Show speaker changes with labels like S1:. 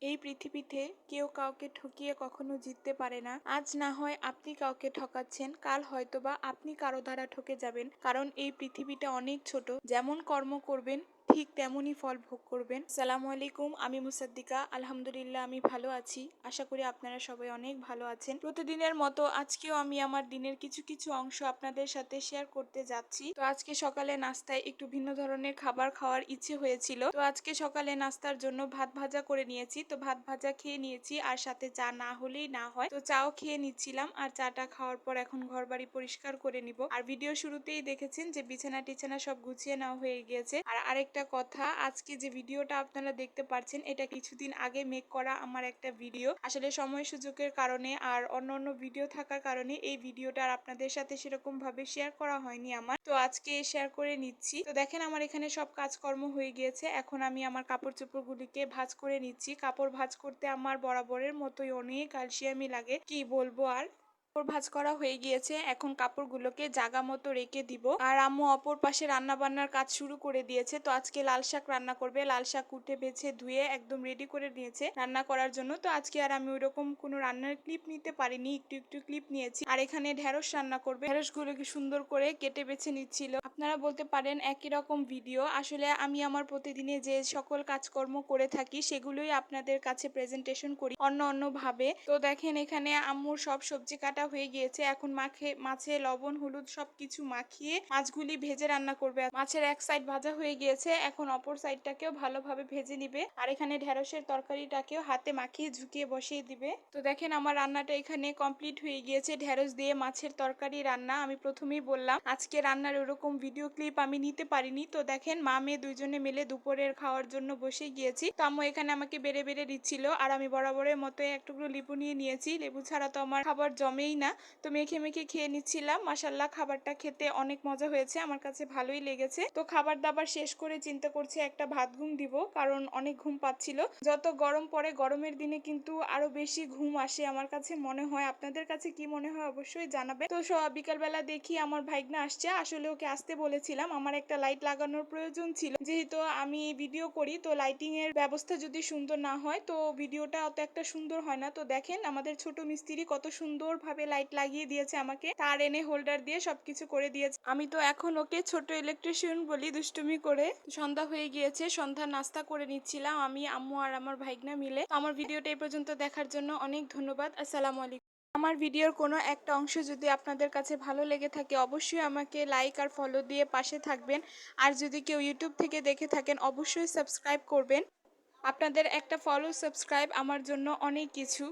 S1: এই পৃথিবীতে কেউ কাউকে ঠকিয়ে কখনো জিততে পারে না। আজ না হয় আপনি কাউকে ঠকাচ্ছেন, কাল হয়তোবা আপনি কারো দ্বারা ঠকে যাবেন। কারণ এই পৃথিবীটা অনেক ছোট, যেমন কর্ম করবেন ঠিক তেমনই ফল ভোগ করবেন। আসসালামু আলাইকুম, আমি মুসাদ্দিকা। আলহামদুলিল্লাহ আমি ভালো আছি। আশা করি আপনারা সবাই অনেক ভালো আছেন। প্রতিদিনের মতো আজকেও আমি আমার দিনের কিছু কিছু অংশ আপনাদের সাথে শেয়ার করতে যাচ্ছি। তো আজকে সকালে নাস্তায় একটু ভিন্ন ধরনের খাবার খাওয়ার ইচ্ছে হয়েছিল, তো আজকে সকালে নাস্তার জন্য ভাত ভাজা করে নিয়েছি। তো ভাত ভাজা খেয়ে নিয়েছি, আর সাথে চা না হলেই না হয়, তো চাও খেয়ে নিচ্ছিলাম। আর চাটা খাওয়ার পর এখন ঘর বাড়ি পরিষ্কার করে নিব। আর ভিডিও শুরুতেই দেখেছেন যে বিছানা টিছানা সব গুছিয়ে নেওয়া হয়ে গিয়েছে। আর আরেকটা কথা, আজকে যে ভিডিওটা আপনারা দেখতে পাচ্ছেন এটা কিছুদিন আগে মেক করা আমার একটা ভিডিও। আসলে সময় সুযোগের কারণে আর অন্য ভিডিও থাকার কারণে এই ভিডিওটা আর আপনাদের সাথে সেরকম ভাবে শেয়ার করা হয়নি আমার। তো আজকে শেয়ার করে নিচ্ছি। তো দেখেন আমার এখানে সব কাজকর্ম হয়ে গিয়েছে। এখন আমি আমার কাপড় চোপড়গুলিকে ভাঁজ করে নিচ্ছি। কাপড় ভাঁজ করতে আমার বরাবরের মতোই অনেক আলসিয়ামি লাগে, কি বলবো আর। কাপড় ভাঁজ করা হয়ে গিয়েছে, এখন কাপড়গুলোকে জাগা মতো রেখে দিব। আর আম্মু অপর পাশে রান্না বান্নার কাজ শুরু করে দিয়েছে। তো আজকে লাল শাক রান্না করবে। লাল শাক কুটে বেছে ধুয়ে একদম রেডি করে নিয়েছে রান্না করার জন্য। তো আজকে আর আমি ওইরকম কোনো রান্নার ক্লিপ নিতে পারিনি, একটু একটু ক্লিপ নিয়েছি। আর এখানে ঢেঁড়স রান্না করবে, ঢেঁড়স গুলোকে সুন্দর করে কেটে বেছে নিচ্ছিল। আপনারা বলতে পারেন একই রকম ভিডিও। আসলে আমি আমার প্রতিদিনে যে সকল কাজকর্ম করে থাকি সেগুলোই আপনাদের কাছে প্রেজেন্টেশন করি অন্য ভাবে। তো দেখেন এখানে আম্মুর সব সবজি কাটা হয়ে গিয়েছে। এখন মাছে লবণ হলুদ সবকিছু মাখিয়ে মাছগুলি ভেজে রান্না করবে। মাছের এক সাইড ভাজা হয়ে গিয়েছে, এখন অপর সাইডটাকেও ভালোভাবে ভেজে নিবে। আর এখানে ঢেঁড়সের তরকারিটাকেও হাতে মাখিয়ে ঝুঁকিয়ে বসিয়ে দিবে। তো দেখেন আমার রান্নাটা এখানে কমপ্লিট হয়ে গিয়েছে। ঢেঁড়স দিয়ে মাছের তরকারি রান্না। আমি প্রথমেই বললাম আজকে রান্নার ওরকম ভিডিও ক্লিপ আমি নিতে পারিনি। তো দেখেন মা মেয়ে দুইজনে মিলে দুপুরের খাওয়ার জন্য বসে গিয়েছি। তো আম্মু এখানে আমাকে বেড়ে বেড়ে দিচ্ছিল, আর আমি বরাবরের মতো একটুকরো লেবু নিয়ে নিয়েছি। লেবু ছাড়া তো আমার খাবার জমেই না। তো মেখে মেখে খেয়ে নিচ্ছিলাম। মাশাল্লাহ খাবারটা খেতে অনেক মজা হয়েছে, আমার কাছে ভালোই লেগেছে। তো খাবার দাবার শেষ করে চিন্তা করছি একটা ভাত ঘুম দিব, কারণ অনেক ঘুম পাচ্ছিল। যত গরম পড়ে গরমের দিনে কিন্তু আরো বেশি ঘুম আসে আমার কাছে মনে হয়। আপনাদের কাছে কি মনে হয় অবশ্যই জানাবে। তো বিকালবেলা দেখি আমার ভাইগনা আসছে। আসলে ওকে আসতে বলেছিলাম, আমার একটা লাইট লাগানোর প্রয়োজন ছিল। যেহেতু আমি ভিডিও করি, তো লাইটিং এর ব্যবস্থা যদি সুন্দর না হয় তো ভিডিওটা অত একটা সুন্দর হয় না। তো দেখেন আমাদের ছোট মিস্ত্রি কত সুন্দর ভাবে লাইট লাগিয়ে দিয়েছে, আমাকে তার এনে হোল্ডার দিয়ে সবকিছু করে দিয়েছে। আমি তো এখন ওকে ছোট ইলেকট্রিশিয়ান বলি দুষ্টুমি করে। সন্ধ্যা হয়ে গিয়েছে, সন্ধ্যা নাস্তা করে নিচ্ছিলাম আমি, আম্মু আর আমার ভাইগনা মিলে। আমার ভিডিওটা এই পর্যন্ত দেখার জন্য অনেক ধন্যবাদ। আসসালামু আলাইকুম। আমার ভিডিওর কোনো একটা অংশ যদি আপনাদের কাছে ভালো লেগে থাকে অবশ্যই আমাকে লাইক আর ফলো দিয়ে পাশে থাকবেন। আর যদি কেউ ইউটিউব থেকে দেখে থাকেন অবশ্যই সাবস্ক্রাইব করবেন। আপনাদের একটা ফলো সাবস্ক্রাইব আমার জন্য অনেক কিছু।